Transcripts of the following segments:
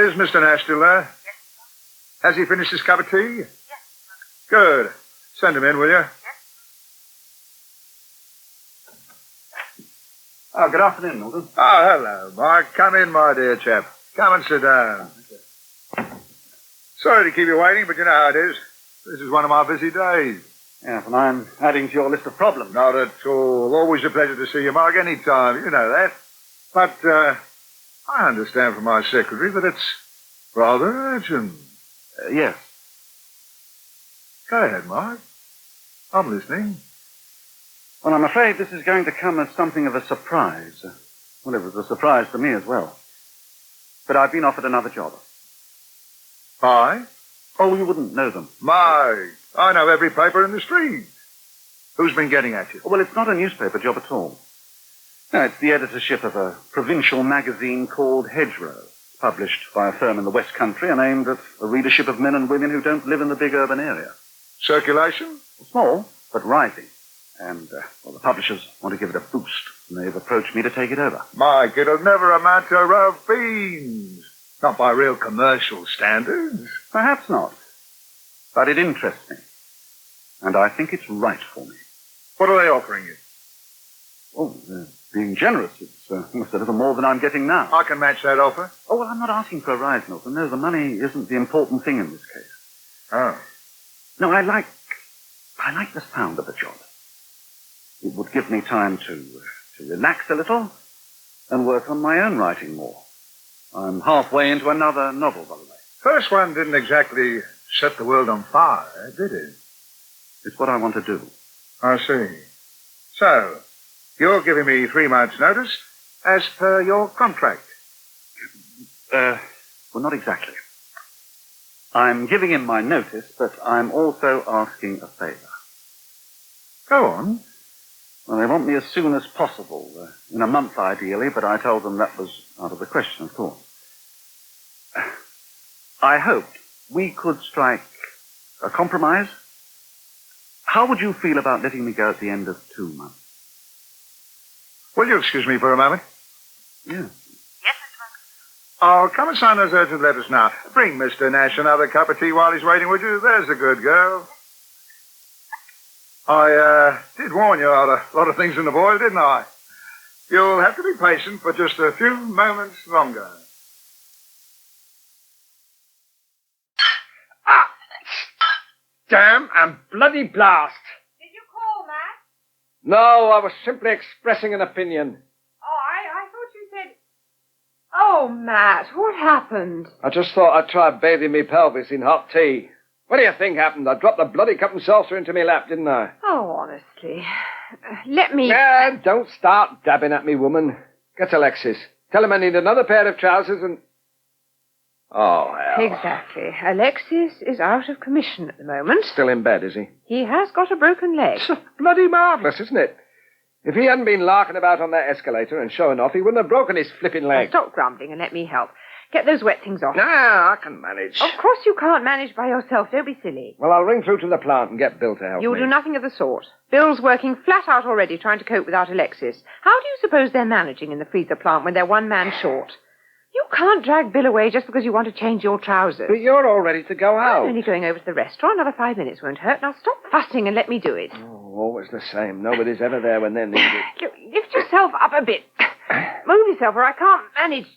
Is Mr. Nash still there? Yes. Has he finished his cup of tea? Yes. Good. Send him in, will you? Yes. Oh, good afternoon, Milton. Oh, hello, Mark. Come in, my dear chap. Come and sit down. Sorry to keep you waiting, but you know how it is. This is one of my busy days. Yes, and I'm adding to your list of problems. Not at all. Always a pleasure to see you, Mark, any time. You know that. But I understand from my secretary that it's rather urgent. Yes. Go ahead, Mark. I'm listening. Well, I'm afraid this is going to come as something of a surprise. Well, it was a surprise to me as well. But I've been offered another job. Hi? Oh, you wouldn't know them. Mike, I know every paper in the street. Who's been getting at you? Well, it's not a newspaper job at all. No, it's the editorship of a provincial magazine called Hedgerow, published by a firm in the West Country and aimed at a readership of men and women who don't live in the big urban area. Circulation? Small, but rising. And, well, the publishers want to give it a boost, and they've approached me to take it over. Mike, it'll never amount to a row of beans. Not by real commercial standards. Perhaps not. But it interests me. And I think it's right for me. What are they offering you? Oh, being generous. It's almost a little more than I'm getting now. I can match that offer. Oh, well, I'm not asking for a rise, Milton. No, the money isn't the important thing in this case. Oh. No, I like the sound of the job. It would give me time to relax a little and work on my own writing more. I'm halfway into another novel, by the way. First one didn't exactly set the world on fire, did it? It's what I want to do. I see. So, you're giving me 3 months' notice as per your contract. Well, not exactly. I'm giving him my notice, but I'm also asking a favor. Go on. Well, they want me as soon as possible, in a month ideally, but I told them that was out of the question, of course. I hoped we could strike a compromise. How would you feel about letting me go at the end of 2 months? Will you excuse me for a moment? Yeah. Yes, Mr. Monk. I'll come and sign those urgent letters now. Bring Mr. Nash another cup of tea while he's waiting, would you? There's a good girl. I did warn you about a lot of things in the boil, didn't I? You'll have to be patient for just a few moments longer. Ah! Damn and bloody blast! Did you call, Matt? No, I was simply expressing an opinion. Oh, I thought you said... Oh, Matt, what happened? I just thought I'd try bathing me pelvis in hot tea. What do you think happened? I dropped the bloody cup and saucer into me lap, didn't I? Oh, honestly. Let me... Don't start dabbing at me, woman. Get Alexis. Tell him I need another pair of trousers and... Oh, hell. Exactly. Alexis is out of commission at the moment. Still in bed, is he? He has got a broken leg. It's bloody marvellous, isn't it? If he hadn't been larking about on that escalator and showing off, he wouldn't have broken his flipping leg. Now, stop grumbling and let me help. Get those wet things off. Nah, I can manage. Of course you can't manage by yourself. Don't be silly. Well, I'll ring through to the plant and get Bill to help me. You'll do nothing of the sort. Bill's working flat out already trying to cope without Alexis. How do you suppose they're managing in the freezer plant when they're one man short? You can't drag Bill away just because you want to change your trousers. But you're all ready to go out. I'm only going over to the restaurant. Another 5 minutes won't hurt. Now stop fussing and let me do it. Oh, always the same. Nobody's ever there when they're needed. Look, lift yourself up a bit. Move yourself or I can't manage.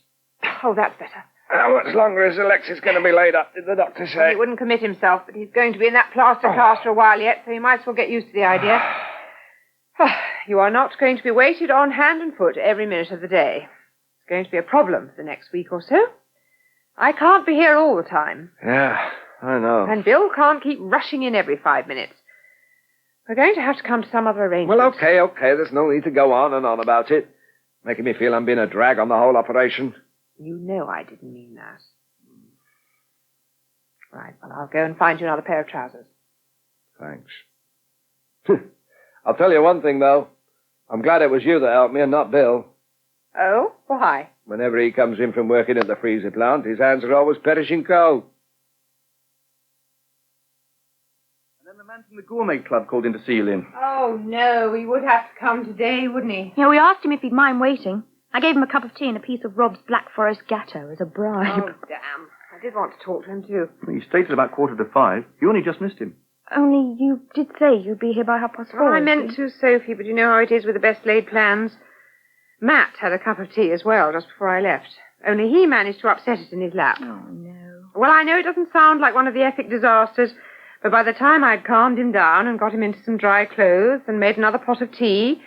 Oh, that's better. How much longer is Alexis going to be laid up, did the doctor say? Well, he wouldn't commit himself, but he's going to be in that plaster cast for a while yet, so you might as well get used to the idea. You are not going to be waited on hand and foot every minute of the day. It's going to be a problem for the next week or so. I can't be here all the time. Yeah, I know. And Bill can't keep rushing in every 5 minutes. We're going to have to come to some other arrangement. Well, okay. There's no need to go on and on about it. Making me feel I'm being a drag on the whole operation. You know I didn't mean that. Right, well, I'll go and find you another pair of trousers. Thanks. I'll tell you one thing, though. I'm glad it was you that helped me and not Bill. Oh? Why? Whenever he comes in from working at the freezer plant, his hands are always perishing cold. And then the man from the Gourmet Club called in to see you, Lynn. Oh, no, he would have to come today, wouldn't he? Yeah, we asked him if he'd mind waiting. I gave him a cup of tea and a piece of Rob's Black Forest Gatto as a bribe. Oh, damn. I did want to talk to him, too. He stayed till about 5:15. You only just missed him. Only you did say you'd be here by 4:30. Well, I meant to, Sophie, but you know how it is with the best laid plans. Matt had a cup of tea as well just before I left. Only he managed to upset it in his lap. Oh, no. Well, I know it doesn't sound like one of the epic disasters, but by the time I'd calmed him down and got him into some dry clothes and made another pot of tea,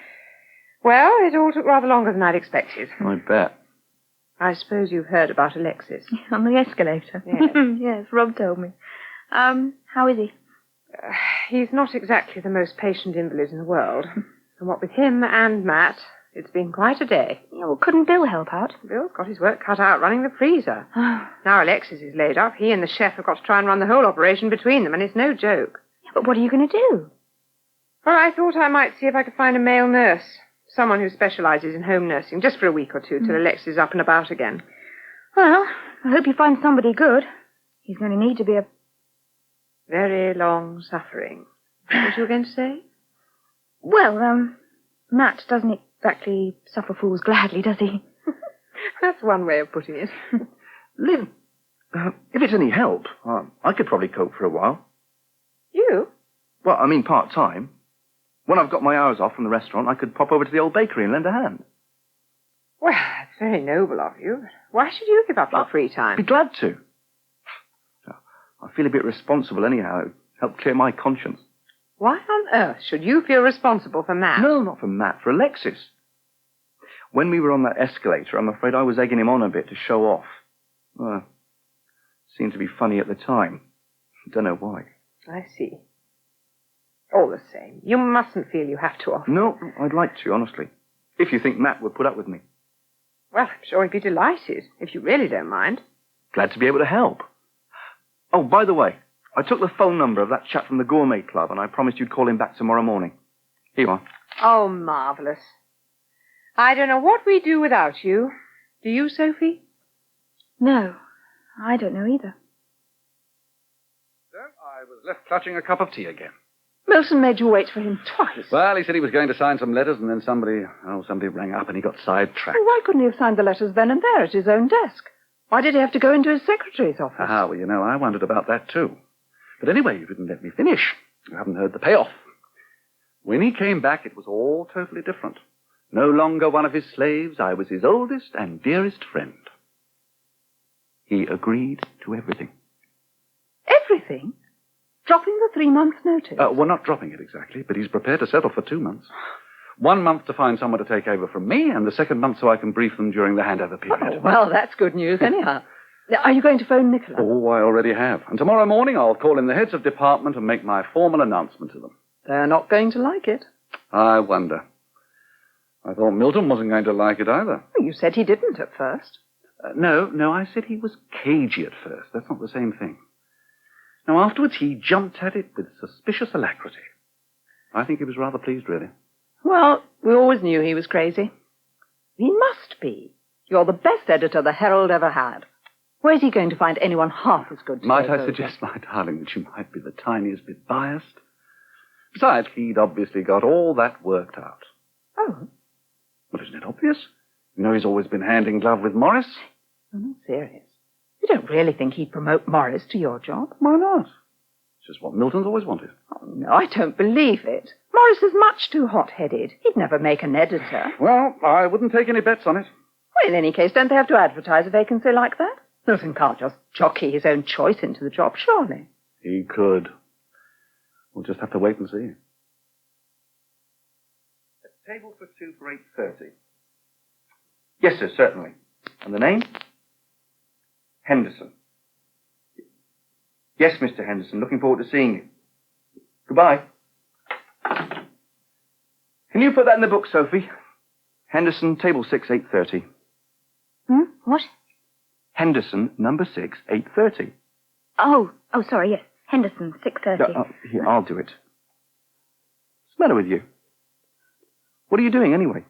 well, it all took rather longer than I'd expected. I bet. I suppose you've heard about Alexis. On the escalator. Yes. Yes, Rob told me. How is he? He's not exactly the most patient invalid in the world. And what with him and Matt, it's been quite a day. Yeah, well, couldn't Bill help out? Bill's got his work cut out running the freezer. Now Alexis is laid up. He and the chef have got to try and run the whole operation between them, and it's no joke. Yeah, but what are you going to do? Well, I thought I might see if I could find a male nurse. Someone who specializes in home nursing, just for a week or two, till Alexis is up and about again. Well, I hope you find somebody good. He's going to need to be a... Very long suffering. What you were going to say? Well, Matt doesn't exactly suffer fools gladly, does he? That's one way of putting it. Lynn, if it's any help, I could probably cope for a while. You? Well, I mean part-time. When I've got my hours off from the restaurant, I could pop over to the old bakery and lend a hand. Well, it's very noble of you. Why should you give up your free I'd time? be glad to. I feel a bit responsible anyhow. It helped clear my conscience. Why on earth should you feel responsible for Matt? No, not for Matt, for Alexis. When we were on that escalator, I'm afraid I was egging him on a bit to show off. Well, seemed to be funny at the time. Don't know why. I see. All the same, you mustn't feel you have to offer. No, I'd like to, honestly. If you think Matt would put up with me. Well, I'm sure he'd be delighted, if you really don't mind. Glad to be able to help. Oh, by the way, I took the phone number of that chap from the Gourmet Club, and I promised you'd call him back tomorrow morning. Here you are. Oh, marvellous. I don't know what we'd do without you. Do you, Sophie? No, I don't know either. So I was left clutching a cup of tea again. Milton made you wait for him twice. Well, he said he was going to sign some letters, and then somebody rang up and he got sidetracked. Well, why couldn't he have signed the letters then and there at his own desk? Why did he have to go into his secretary's office? Well, you know, I wondered about that too. But anyway, you didn't let me finish. You haven't heard the payoff. When he came back, it was all totally different. No longer one of his slaves, I was his oldest and dearest friend. He agreed to everything. Everything? Dropping the 3 months' notice? Well, not dropping it exactly, but he's prepared to settle for 2 months. 1 month to find someone to take over from me, and the second month so I can brief them during the handover period. Oh, well, that's good news anyhow. Are you going to phone Nicola? Oh, I already have. And tomorrow morning I'll call in the heads of department and make my formal announcement to them. They're not going to like it. I wonder. I thought Milton wasn't going to like it either. Well, you said he didn't at first. No, I said he was cagey at first. That's not the same thing. Now, afterwards, he jumped at it with suspicious alacrity. I think he was rather pleased, really. Well, we always knew he was crazy. He must be. You're the best editor the Herald ever had. Where's he going to find anyone half as good to Might take I over? suggest, my darling, that you might be the tiniest bit biased? Besides, he'd obviously got all that worked out. Oh, Well, isn't it obvious? You know, he's always been hand in glove with Maurice. I'm not serious. You don't really think he'd promote Maurice to your job? Why not? It's just what Milton's always wanted. Oh, no, I don't believe it. Maurice is much too hot-headed. He'd never make an editor. Well, I wouldn't take any bets on it. Well, in any case, don't they have to advertise a vacancy like that? Milton can't just jockey his own choice into the job, surely. He could. We'll just have to wait and see. A table for two for 8:30. Yes, sir, certainly. And the name? Henderson. Yes, Mr. Henderson. Looking forward to seeing you. Goodbye. Can you put that in the book, Sophie? Henderson, table 6, 8:30. What? Henderson, number 6, 8:30. Oh, sorry, yes. Henderson, 6:30. Here, I'll do it. What's the matter with you? What are you doing, anyway?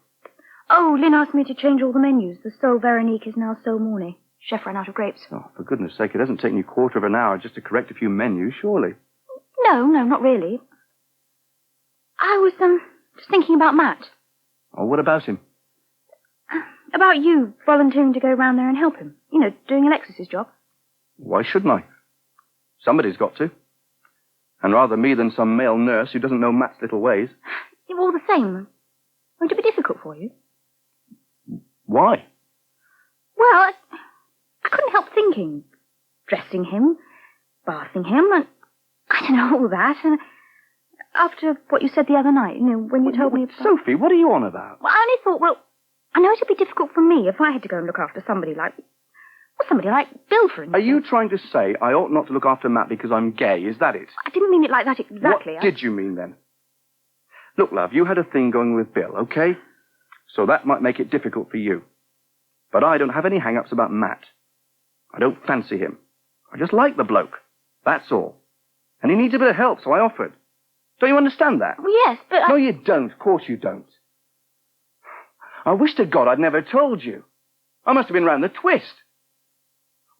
Oh, Lynn asked me to change all the menus. The Sol Veronique is now Sol Mornay. Chef ran out of grapes. Oh, for goodness sake, it hasn't taken you a quarter of an hour just to correct a few menus, surely. No, not really. I was, just thinking about Matt. Oh, what about him? About you volunteering to go round there and help him. You know, doing Alexis's job. Why shouldn't I? Somebody's got to. And rather me than some male nurse who doesn't know Matt's little ways. All the same, won't it be difficult for you? Why? Well, I couldn't help thinking. Dressing him, bathing him, and I don't know, all that. And after what you said the other night, you know, when you told me about... Sophie, what are you on about? Well, I only thought, well, I know it'd be difficult for me if I had to go and look after somebody like... Well, somebody like Bill, for instance. Are you trying to say I ought not to look after Matt because I'm gay? Is that it? I didn't mean it like that exactly. What did you mean then? Look, love, you had a thing going with Bill, okay? So that might make it difficult for you. But I don't have any hang-ups about Matt. I don't fancy him. I just like the bloke. That's all. And he needs a bit of help, so I offered. Don't you understand that? Well, yes, but No, you don't. Of course you don't. I wish to God I'd never told you. I must have been round the twist.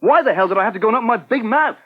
Why the hell did I have to go and open my big mouth?